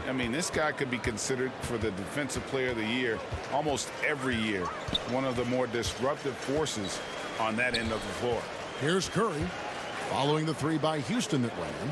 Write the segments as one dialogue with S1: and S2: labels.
S1: I mean, this guy could be considered for the Defensive Player of the Year almost every year. One of the more disruptive forces on that end of the floor.
S2: Here's Curry, following the three by Houston that went in.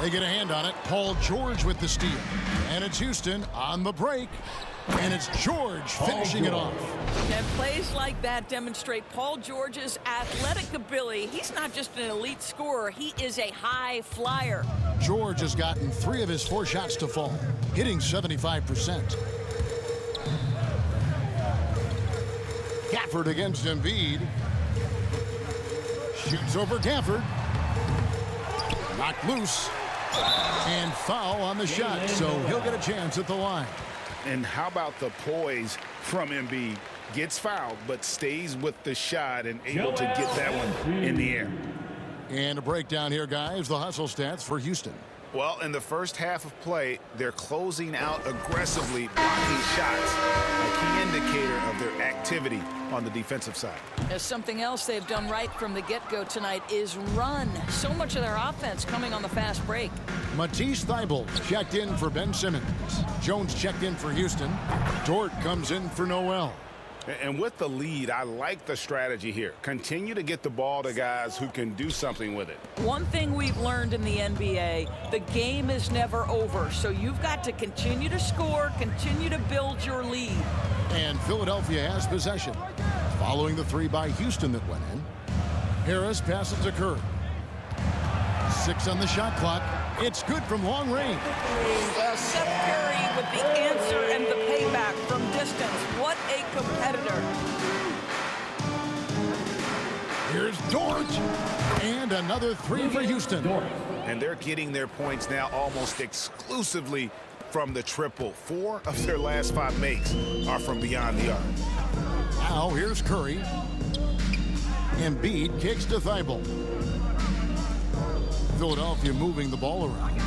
S2: They get a hand on it. Paul George with the steal. And it's Houston on the break. And it's George finishing it off.
S3: And plays like that demonstrate Paul George's athletic ability. He's not just an elite scorer. He is a high flyer.
S2: George has gotten 3 of his 4 shots to fall, hitting 75%. Gafford against Embiid. Shoots over Gafford. Knocked loose. And foul on the shot, so he'll get a chance at the line.
S1: And how about the poise from Embiid? Gets fouled, but stays with the shot and able to get that one in the air.
S2: And a breakdown here, guys. The hustle stats for Houston.
S1: Well, in the first half of play, they're closing out aggressively, blocking shots. A key indicator of their activity on the defensive side.
S3: There's something else they've done right from the get-go tonight is run. So much of their offense coming on the fast break.
S2: Matisse Thybulle checked in for Ben Simmons. Jones checked in for Houston. Dort comes in for Noel.
S1: And with the lead, I like the strategy here. Continue to get the ball to guys who can do something with it.
S3: One thing we've learned in the NBA, the game is never over. So you've got to continue to score, continue to build your lead.
S2: And Philadelphia has possession. Following the three by Houston that went in. Harris passes to Curry. 6 on the shot clock. It's good from long range.
S3: Well, Seth Curry with the answer and the payback from distance. What a competitor.
S2: Here's Dort. And another 3 for Houston.
S1: And they're getting their points now almost exclusively from the triple. 4 of their last 5 makes are from beyond the arc.
S2: Now here's Curry. Embiid kicks to Thybulle. Philadelphia moving the ball around.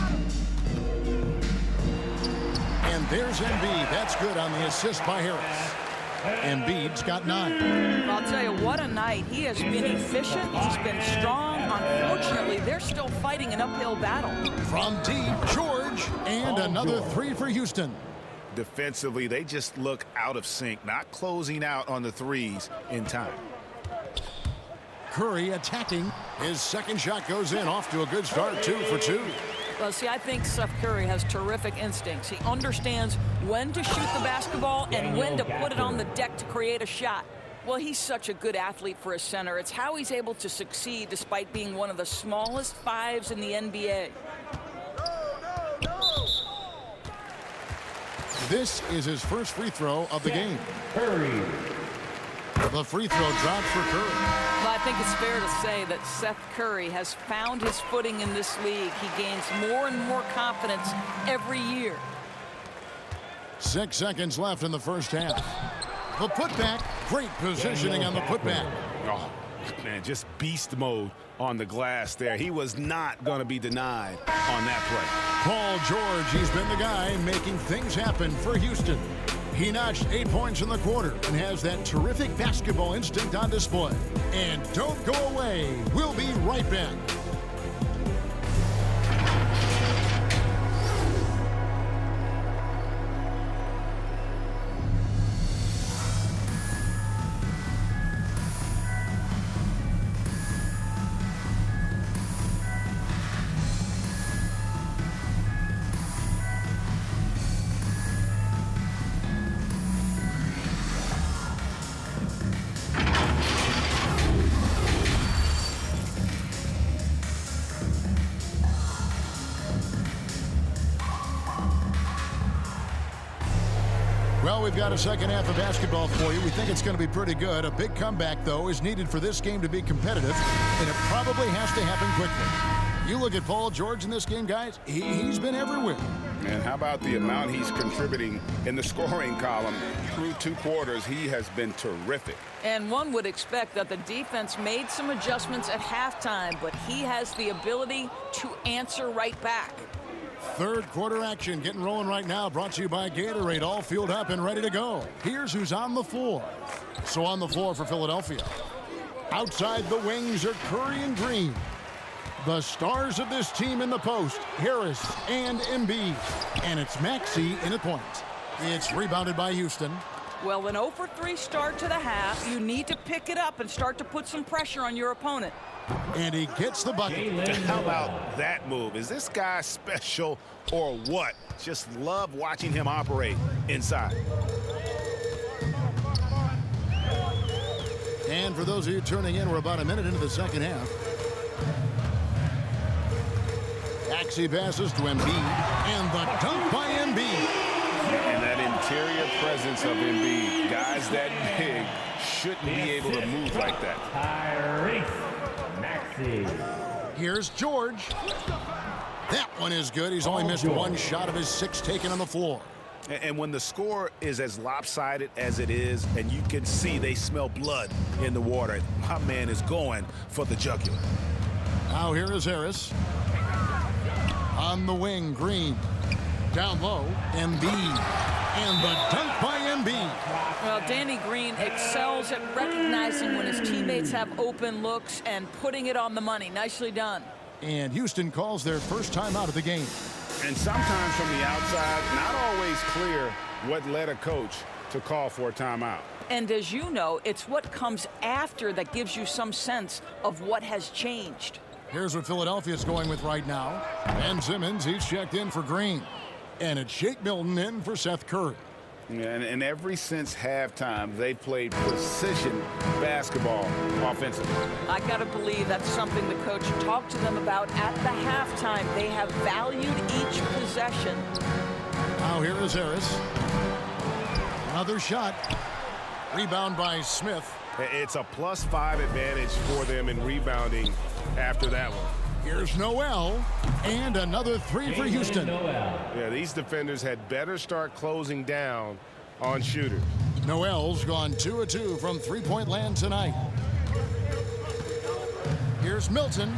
S2: And there's Embiid. That's good on the assist by Harris. Embiid's got 9.
S3: I'll tell you, what a night. He has been efficient. He's been strong. Unfortunately, they're still fighting an uphill battle.
S2: From deep, George. And another 3 for Houston.
S1: Defensively, they just look out of sync, not closing out on the threes in time.
S2: Curry attacking. His second shot goes in, off to a good start, 2 for 2.
S3: Well, see, I think Seth Curry has terrific instincts. He understands when to shoot the basketball and when to put it on the deck to create a shot. Well, he's such a good athlete for a center. It's how he's able to succeed despite being one of the smallest 5s in the NBA.
S2: This is his first free throw of the game.
S4: Curry.
S2: The free throw drops for Curry.
S3: Well, I think it's fair to say that Seth Curry has found his footing in this league. He gains more and more confidence every year.
S2: 6 seconds left in the first half. The putback. Great positioning on the putback.
S1: Oh, man, just beast mode on the glass there. He was not going to be denied on that play.
S2: Paul George, he's been the guy making things happen for Houston. He notched 8 points in the quarter and has that terrific basketball instinct on display. And don't go away. We'll be right back. Well, we've got a second half of basketball for you. We think it's going to be pretty good. A big comeback, though, is needed for this game to be competitive, and it probably has to happen quickly. You look at Paul George in this game, guys, he's been everywhere.
S1: And how about the amount he's contributing in the scoring column? Through 2 quarters, he has been terrific.
S3: And one would expect that the defense made some adjustments at halftime, but he has the ability to answer right back.
S2: Third quarter action getting rolling right now, brought to you by Gatorade, all fueled up and ready to go. Here's who's on the floor. So on the floor for Philadelphia. Outside the wings are Curry and Green. The stars of this team in the post, Harris and Embiid. And it's Maxey in a point. It's rebounded by Houston.
S3: Well, an 0 for 3 start to the half. You need to pick it up and start to put some pressure on your opponent.
S2: And he gets the bucket.
S1: How about that move? Is this guy special or what? Just love watching him operate inside.
S2: And for those of you tuning in, we're about a minute into the second half. Maxey passes to Embiid, and the dunk by Embiid.
S1: And that interior presence of Embiid, guys that big shouldn't be able to move like that.
S4: Tyrese Maxey.
S2: Here's George. That one is good. He's only missed one shot of his 6 taken on the floor.
S1: And when the score is as lopsided as it is, and you can see they smell blood in the water, my man is going for the jugular.
S2: Now here is Harris. On the wing, Green. Down low, Embiid. And the dunk by Embiid.
S3: Well, Danny Green excels at recognizing when his teammates have open looks and putting it on the money. Nicely done.
S2: And Houston calls their first time out of the game.
S1: And sometimes from the outside, not always clear what led a coach to call for a timeout.
S3: And as you know, it's what comes after that gives you some sense of what has changed.
S2: Here's what Philadelphia's going with right now. Ben Simmons, he's checked in for Green. And it's Shake Milton in for Seth Curry.
S1: Yeah, and ever since halftime, they played precision basketball offensively.
S3: I got to believe that's something the coach talked to them about at the halftime. They have valued each possession.
S2: Now here is Harris. Another shot. Rebound by Smith.
S1: It's a +5 advantage for them in rebounding after that one.
S2: Here's Noel. And another 3 for Houston.
S1: Yeah, these defenders had better start closing down on shooters.
S2: Noel's gone 2 of 2 from three-point land tonight. Here's Milton.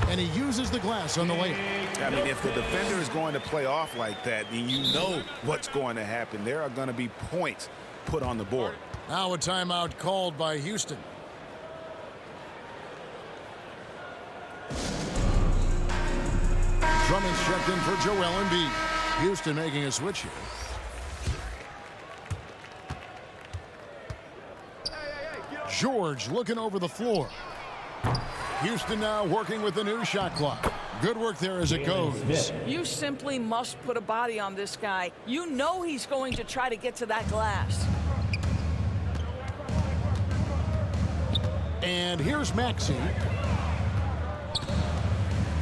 S2: And he uses the glass on the layup.
S1: I mean, if the defender is going to play off like that, then you know what's going to happen. There are going to be points put on the board.
S2: Now a timeout called by Houston. Drummond's checked in for Joel Embiid. Houston making a switch here. George looking over the floor. Houston now working with the new shot clock. Good work there as it goes.
S3: You simply must put a body on this guy. You know he's going to try to get to that glass.
S2: And here's Maxey.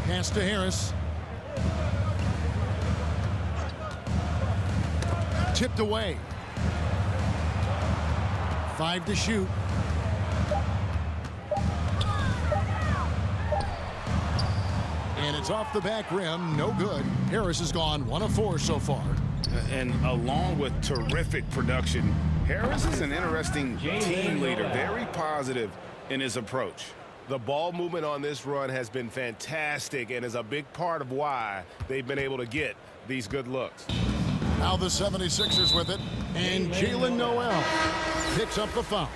S2: Pass to Harris. Tipped away. 5 to shoot. And it's off the back rim. No good. Harris has gone 1 of 4 so far.
S1: And along with terrific production, Harris is an interesting team leader. Very positive in his approach.
S5: The ball movement on this run has been fantastic and is a big part of why they've been able to get these good looks.
S2: Now the 76ers with it. And Jalen Noel picks up the foul.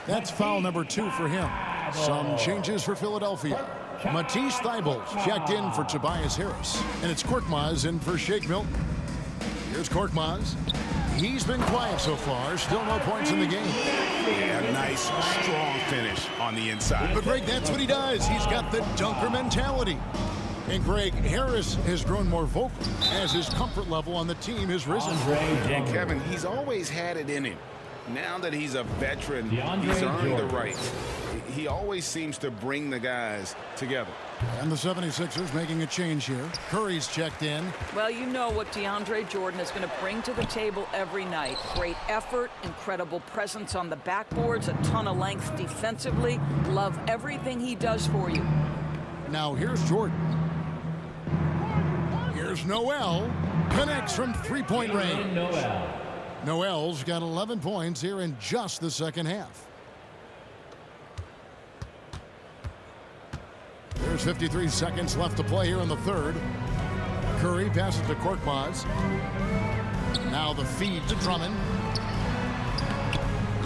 S2: That's foul number 2 for him. Some changes for Philadelphia. Matisse Thybulle checked in for Tobias Harris. And it's Korkmaz in for Shake Milton. Here's Korkmaz. He's been quiet so far. Still no points in the game.
S1: Yeah, nice, strong finish on the inside.
S2: But, Greg, that's what he does. He's got the dunker mentality. And, Greg, Harris has grown more vocal as his comfort level on the team has risen.
S1: And, Kevin, he's always had it in him. Now that he's a veteran, he's earned the right. He always seems to bring the guys together.
S2: And the 76ers making a change here. Curry's checked in.
S3: Well, you know what DeAndre Jordan is going to bring to the table every night. Great effort, incredible presence on the backboards, a ton of length defensively. Love everything he does for you.
S2: Now here's Jordan. Here's Noel. Connects from three-point range. Noel's got 11 points here in just the second half. There's 53 seconds left to play here in the third. Curry passes to Korkmaz. Now the feed to Drummond.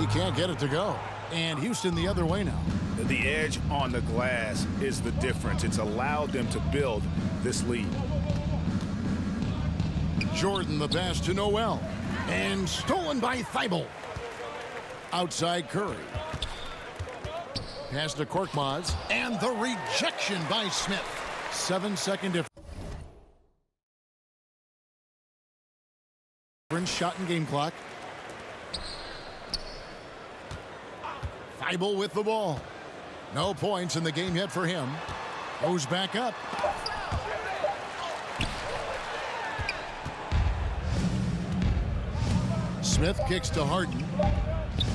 S2: He can't get it to go. And Houston the other way now.
S1: The edge on the glass is the difference. It's allowed them to build this lead.
S2: Jordan the pass to Noel. And stolen by Thibault. Outside Curry. Pass to Korkmaz. And the rejection by Smith. 7-second difference. Shot in game clock. Thibault with the ball. No points in the game yet for him. Goes back up. Smith kicks to Harden.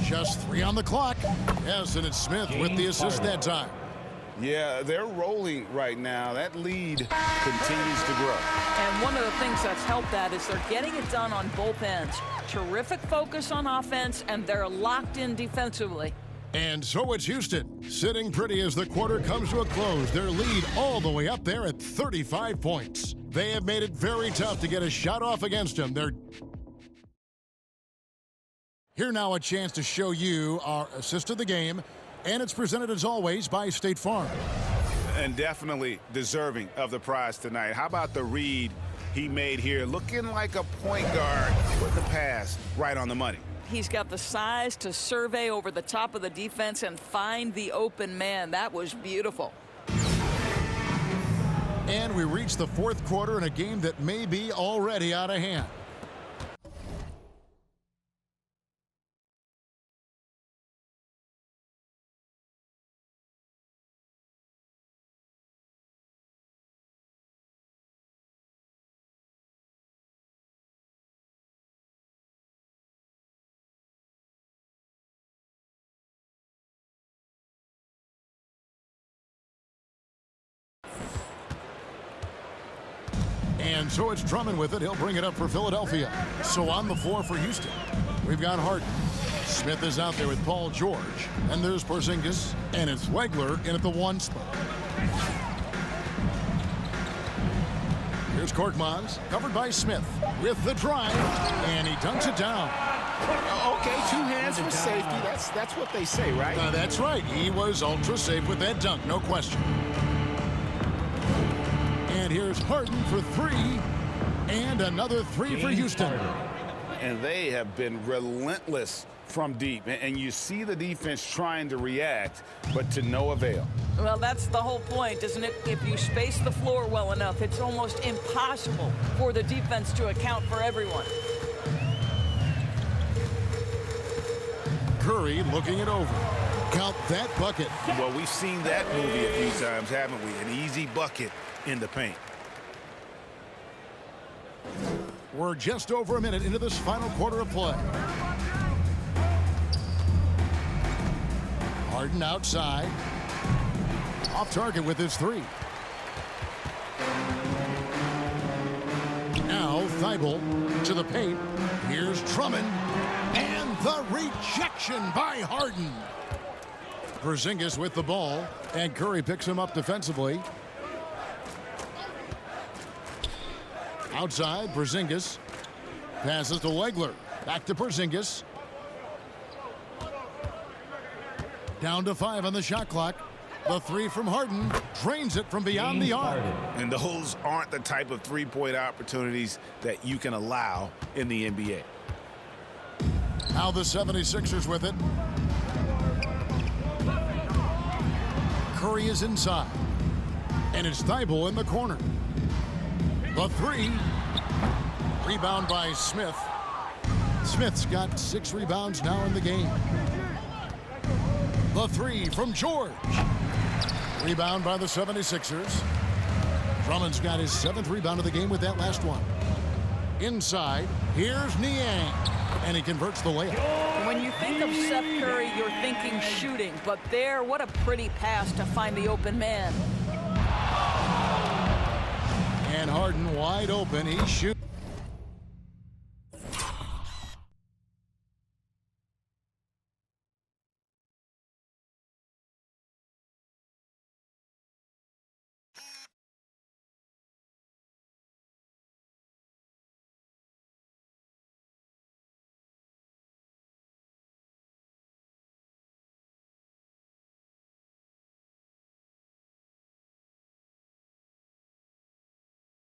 S2: Just 3 on the clock. Yes, and it's Smith with the assist that time.
S1: Yeah, they're rolling right now. That lead continues to grow.
S3: And one of the things that's helped that is they're getting it done on both ends. Terrific focus on offense, and they're locked in defensively.
S2: And so it's Houston, sitting pretty as the quarter comes to a close. Their lead all the way up there at 35 points. They have made it very tough to get a shot off against them. Here now a chance to show you our assist of the game. And it's presented, as always, by State Farm.
S1: And definitely deserving of the prize tonight. How about the read he made here? Looking like a point guard with the pass right on the money.
S3: He's got the size to survey over the top of the defense and find the open man. That was beautiful.
S2: And we reach the fourth quarter in a game that may be already out of hand. And so it's Drummond with it. He'll bring it up for Philadelphia. So on the floor for Houston, we've got Harden. Smith is out there with Paul George. And there's Porzingis. And it's Wegler in at the 1 spot. Here's Korkmaz, covered by Smith with the drive. And he dunks it down.
S1: Okay, 2 hands for safety. That's what they say, right?
S2: That's right. He was ultra safe with that dunk, no question. And here's Harden for 3. And another 3 for Houston.
S1: And they have been relentless from deep. And you see the defense trying to react, but to no avail.
S3: Well, that's the whole point, isn't it? If you space the floor well enough, it's almost impossible for the defense to account for everyone.
S2: Curry looking it over. Count that bucket.
S1: Well, we've seen that movie a few times, haven't we? An easy bucket in the paint.
S2: We're just over a minute into this final quarter of play. Harden outside. Off target with his 3. Now Thibault to the paint. Here's Drummond. And the rejection by Harden. Porzingis with the ball. And Curry picks him up defensively. Outside, Porzingis passes to Wegler. Back to Porzingis. Down to 5 on the shot clock. The 3 from Harden drains it from beyond the arc.
S1: And those aren't the type of three-point opportunities that you can allow in the NBA.
S2: Now the 76ers with it. Curry is inside. And it's Thibault in the corner. The 3. Rebound by Smith. Smith's got 6 rebounds now in the game. The 3 from George. Rebound by the 76ers. Drummond's got his 7th rebound of the game with that last one. Inside, here's Niang. And he converts the layup.
S3: When you think of Seth Curry, you're thinking shooting. But there, what a pretty pass to find the open man.
S2: And Harden wide open. He shoots.